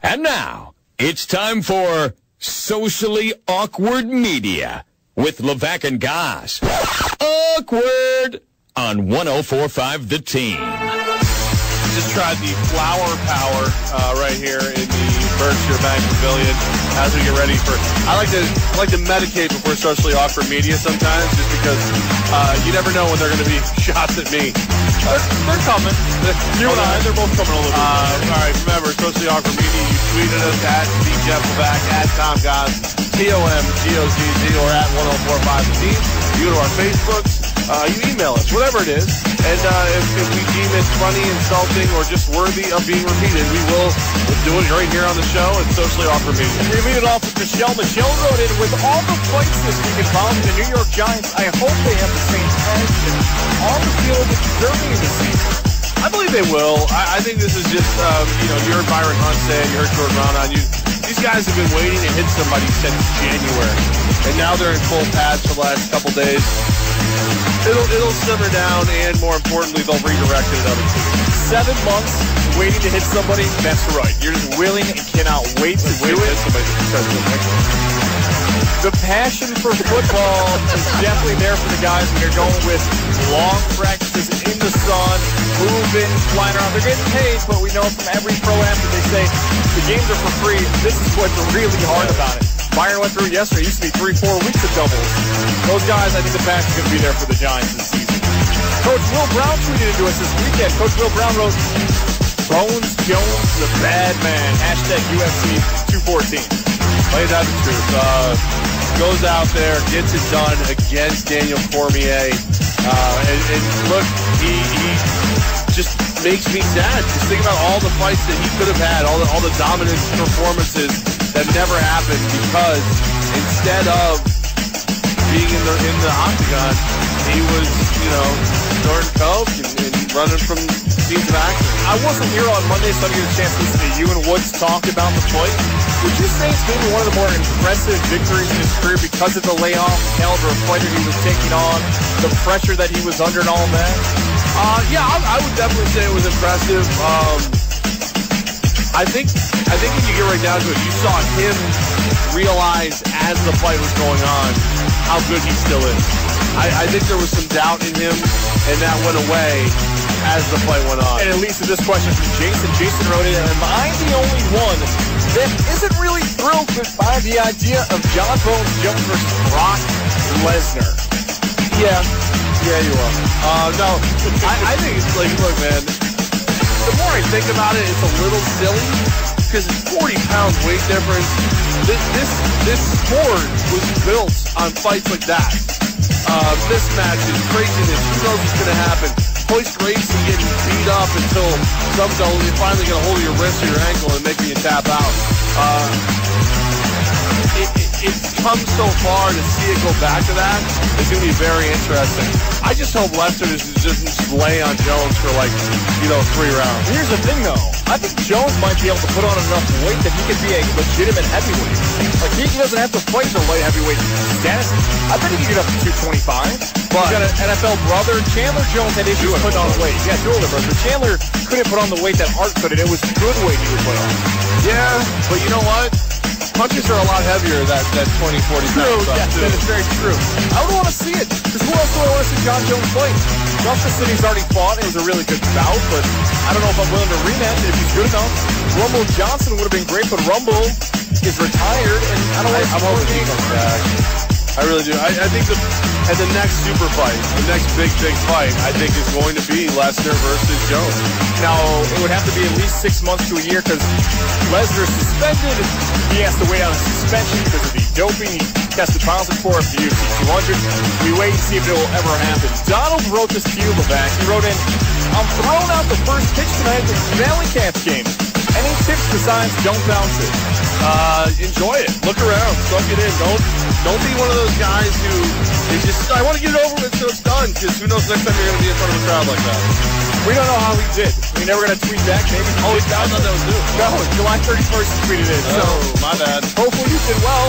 And now, it's time for Socially Awkward Media with Levac and Goss. Awkward on 104.5 The Team. Just tried the flower power right here in the Berkshire Bank Pavilion as we get ready for. I like to medicate before Socially Awkward Media sometimes, just because you never know when they're going to be shots at me. They're coming. You and I, they're both coming a little bit. All right, remember, Socially Awkward Media, you tweeted us at @BJeffLevac, @TomGoss, TOMGOZZ, or at 104.5 The Team. You go to our Facebooks, you email us, whatever it is. And if we deem it funny, insulting, or just worthy of being repeated, we'll do it right here on the show at Socially Awkward Media. We lead it off with Michelle. Michelle wrote in, with all the fights this week involving the New York Giants, I hope they have the same passion on the field during the season. I believe they will. I think this is just, you heard Byron Hunt say it, you heard Jordan Rana. These guys have been waiting to hit somebody since January. And now they're in full pads for the last couple days. It'll simmer down, and more importantly, they'll redirect it at other teams. 7 months waiting to hit somebody, that's right. You're just willing and cannot wait to do it. The passion for football is definitely there for the guys when you're going with long practices in the sun, moving, flying around. They're getting paid, but we know from every pro athlete they say the games are for free. This is what's really hard about it. Byron went through it yesterday. It used to be 3-4 weeks of doubles. Those guys, I think the passion is going to be there for the Giants this season. Coach Will Brown tweeted into us this weekend. Coach Will Brown wrote, Bones Jones, the bad man. #UFC 214. Plays out the truth. Goes out there, gets it done against Daniel Cormier. And look, he just makes me sad. Just think about all the fights that he could have had, all the dominant performances that never happened, because instead of being in the octagon, he was, snorting coke and running from scenes of action. I wasn't here on Monday, so I didn't get a chance to listen to you and Woods talk about the fight. Would you say it's maybe one of the more impressive victories in his career because of the layoff, the caliber of fighter he was taking on, the pressure that he was under, and all of that? Yeah, I would definitely say it was impressive. I think when you get right down to it, you saw him realize as the fight was going on how good he still is. I think there was some doubt in him, and that went away as the fight went on. And it leads to this question from Jason. Jason wrote in, am I the only one that isn't really thrilled by the idea of John Bones Jones versus Brock Lesnar? Yeah, you are. No, I think it's like, look, man, the more I think about it, it's a little silly, because it's 40 pounds weight difference. This sport was built on fights like that. Mismatches, craziness, who knows what's going to happen. Hoist racing, getting beat up until you finally get a hold of your wrist or your ankle and making you tap out. It's come so far to see it go back to that. It's going to be very interesting. I just hope Lesnar doesn't lay on Jones for 3 rounds. Here's the thing, though. I think Jones might be able to put on enough weight that he could be a legitimate heavyweight. Like, he doesn't have to fight for light heavyweight status. I bet he could get up to 225. But he's got an NFL brother. Chandler Jones had issues putting on weight. Yeah, two older brothers. But Chandler couldn't put on the weight that Hart could, and it was good weight he would put on. Yeah, but you know what? Punches are a lot heavier, that 20, 40 pounds. True, yes, that is very true. I would want to see it, because who else do I want to see John Jones fight? Justice City's already fought, and it was a really good bout, but I don't know if I'm willing to rematch it if he's good enough. Rumble Johnson would have been great, but Rumble is retired, and I don't want to see I'm hoping he comes back. I really do. I think the next super fight, the next big fight, I think is going to be Lesnar versus Jones. Now, it would have to be at least 6 months to a year, because Lesnar is suspended. He has to wait out a suspension because of the doping he tested positive for at the UFC 200. We wait and see if it will ever happen. Donald wrote this to you, Levac. He wrote in, I'm throwing out the first pitch tonight at the Valley Cats game. Any tips besides don't bounce it? Enjoy it. Look around. Suck it in. Don't be one of those guys who is just, I want to get it over with so it's done, because who knows next time you're going to be in front of a crowd like that. We don't know how he did. We're never going to tweet back, maybe. Oh, I thought that was new. No, July 31st he tweeted it. Oh, my bad. Hopefully you did well.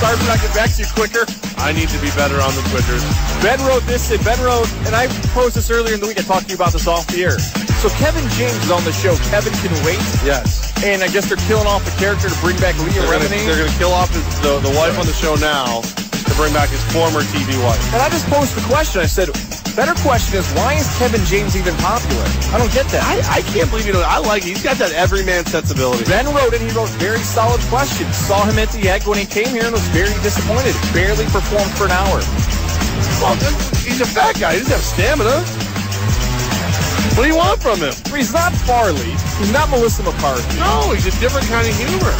Sorry for not getting back to you quicker. I need to be better on the Twitters. Ben wrote this, and Ben wrote, and I posed this earlier in the week, I talked to you about this off the air. So Kevin James is on the show. Kevin Can Wait. Yes. And I guess they're killing off the character to bring back Leah Remini. They're going to kill off the wife on the show now to bring back his former TV wife. And I just posed the question. I said, better question is, why is Kevin James even popular? I don't get that. I can't believe I like it. He's got that everyman sensibility. Ben wrote it. He wrote very solid questions. Saw him at the Egg when he came here and was very disappointed. Barely performed for an hour. Well, he's a fat guy. He doesn't have stamina. What do you want from him? He's not Farley. He's not Melissa McCarthy. No, he's a different kind of humor.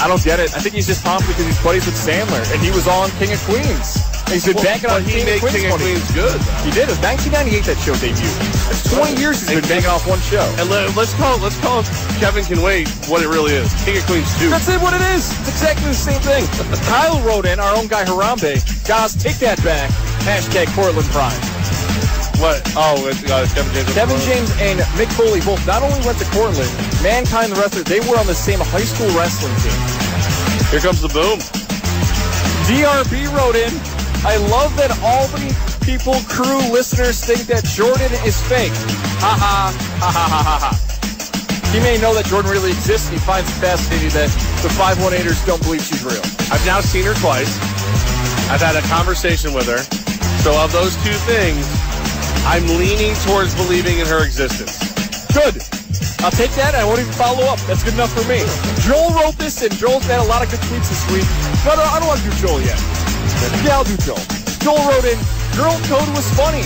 I don't get it. I think he's just popular because he's buddies with Sandler, and he was on King of Queens. And he's been banking on King of Queens. King of Queens good. He did. It was 1998 that show debuted. It's 20 years he's been banking off one show. And let's call Kevin Can Wait what it really is. King of Queens 2. That's it. What it is. It's exactly the same thing. Kyle wrote in, our own guy Harambe, guys, take that back. Hashtag Portland Pride. What? Oh, Kevin James. Kevin James and Mick Foley both not only went to Cortland, Mankind the wrestler, they were on the same high school wrestling team. Here comes the boom. DRB wrote in, I love that Albany people, crew, listeners think that Jordan is fake. Ha ha, ha ha ha ha ha. He may know that Jordan really exists, and he finds it fascinating that the 518ers don't believe she's real. I've now seen her twice. I've had a conversation with her. So of those two things, I'm leaning towards believing in her existence. Good. I'll take that, and I won't even follow up. That's good enough for me. Joel wrote this, and Joel's had a lot of good tweets this week. No, I don't want to do Joel yet. Yeah, I'll do Joel. Joel wrote in, Girl Code was funny.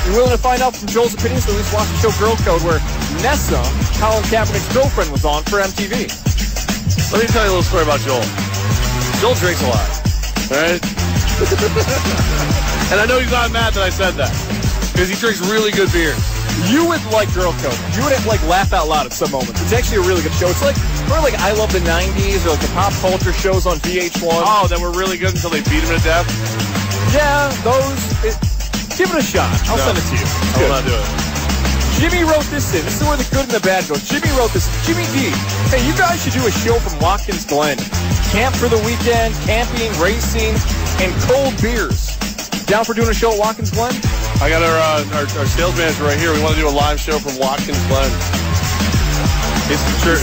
You're willing to find out from Joel's opinions, so at least watch the show Girl Code, where Nessa, Colin Kaepernick's girlfriend, was on for MTV. Let me tell you a little story about Joel. Joel drinks a lot, right? And I know he's not mad that I said that, because he drinks really good beers. You would like Girl Code. You would like laugh out loud at some moments. It's actually a really good show. It's like sort of like I Love the 90s or like the pop culture shows on VH1. Oh, that were really good until they beat him to death? Yeah, those. Give it a shot. I'll send it to you. I will not do it. Jimmy wrote this in. This is where the good and the bad go. Jimmy wrote this. Jimmy D. Hey, you guys should do a show from Watkins Glen. Camp for the weekend, camping, racing, and cold beers. Down for doing a show at Watkins Glen? I got our sales manager right here. We want to do a live show from Watkins Glen. Sure.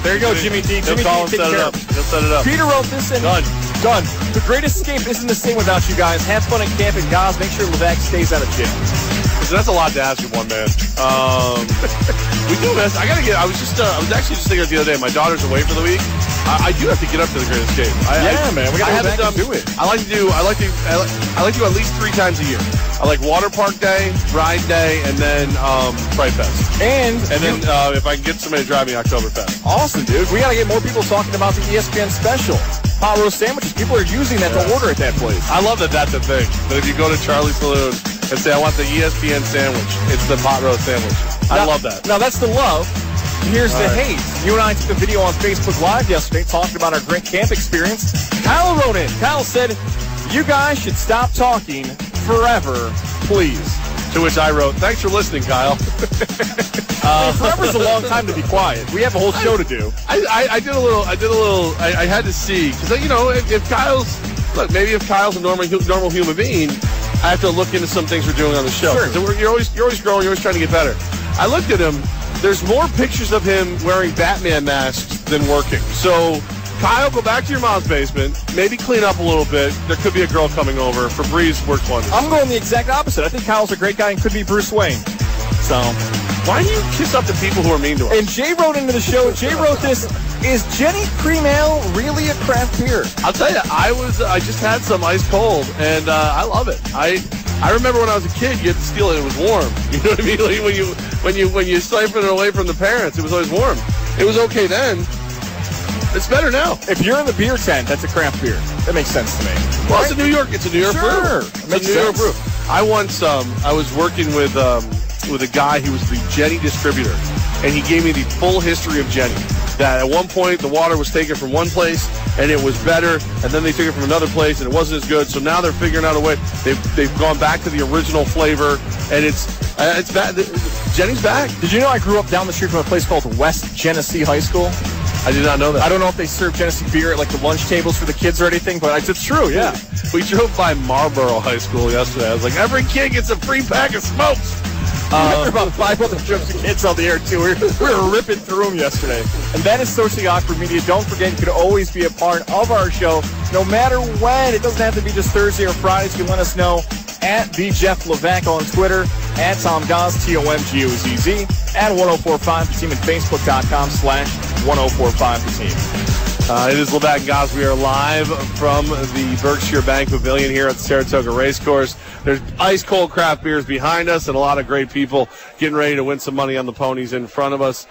There you go, Jimmy D. Jimmy D, take care. He'll set it up. Peter wrote this in. Done. The Great Escape isn't the same without you guys. Have fun at camp, and guys, make sure Levac stays out of jail. So that's a lot to ask of one man. We do miss. I was actually just thinking the other day. My daughter's away for the week. I do have to get up to the Great Escape. Man, we gotta go back and do it. I like to do at least 3 times a year. I like Water Park Day, Ride Day, and then Fright Fest. And then if I can get somebody to drive me Oktoberfest. Awesome, dude. We gotta get more people talking about the ESPN special. Pot roast sandwiches. People are using that to order at that place. I love that that's a thing. That if you go to Charlie's Saloon and say, I want the ESPN sandwich, it's the pot roast sandwich. I love that. Now, that's the love. Here's the hate. You and I took a video on Facebook Live yesterday talking about our great camp experience. Kyle wrote in. Kyle said, you guys should stop talking forever, please. To which I wrote, thanks for listening, Kyle. Forever's a long time to be quiet. We have a whole show to do. I did a little. I had to see, because if Kyle's a normal human being, I have to look into some things we're doing on the show. Sure. So you're always growing. You're always trying to get better. I looked at him. There's more pictures of him wearing Batman masks than working. So, Kyle, go back to your mom's basement. Maybe clean up a little bit. There could be a girl coming over. Febreze works wonders. I'm going the exact opposite. I think Kyle's a great guy and could be Bruce Wayne. So, why do you kiss up to people who are mean to us? And Jay wrote into the show. Jay wrote this. Is Jenny Cream Ale really a craft beer? I'll tell you, I just had some ice cold, and I love it. I remember when I was a kid, you had to steal it. It was warm. You know what I mean? Like when you siphon it away from the parents, it was always warm. It was okay then. It's better now. If you're in the beer tent, that's a craft beer. That makes sense to me. Well, it's a New York brew. It's a New York brew. I once I was working with a guy who was the Jenny distributor and he gave me the full history of Jenny. That at one point the water was taken from one place and it was better, and then they took it from another place and it wasn't as good. So now they're figuring out a way. They've gone back to the original flavor, and it's back. Jenny's back. Did you know I grew up down the street from a place called West Genesee High School? I did not know that. I don't know if they serve Genesee beer at like the lunch tables for the kids or anything, but it's true, yeah. We drove by Marlboro High School yesterday. I was like, every kid gets a free pack of smokes. There were about 5 other trips of kids on the air, too. We were ripping through them yesterday. And that is Socially Awkward Media. Don't forget, you can always be a part of our show, no matter when. It doesn't have to be just Thursday or Fridays. You can let us know at the Jeff Levac on Twitter, at Tom Goz, TOMGOZZ, at 1045 The Team, and Facebook.com/1045 The Team. It is Levac and Goz. We are live from the Berkshire Bank Pavilion here at the Saratoga Racecourse. There's ice-cold craft beers behind us and a lot of great people getting ready to win some money on the ponies in front of us.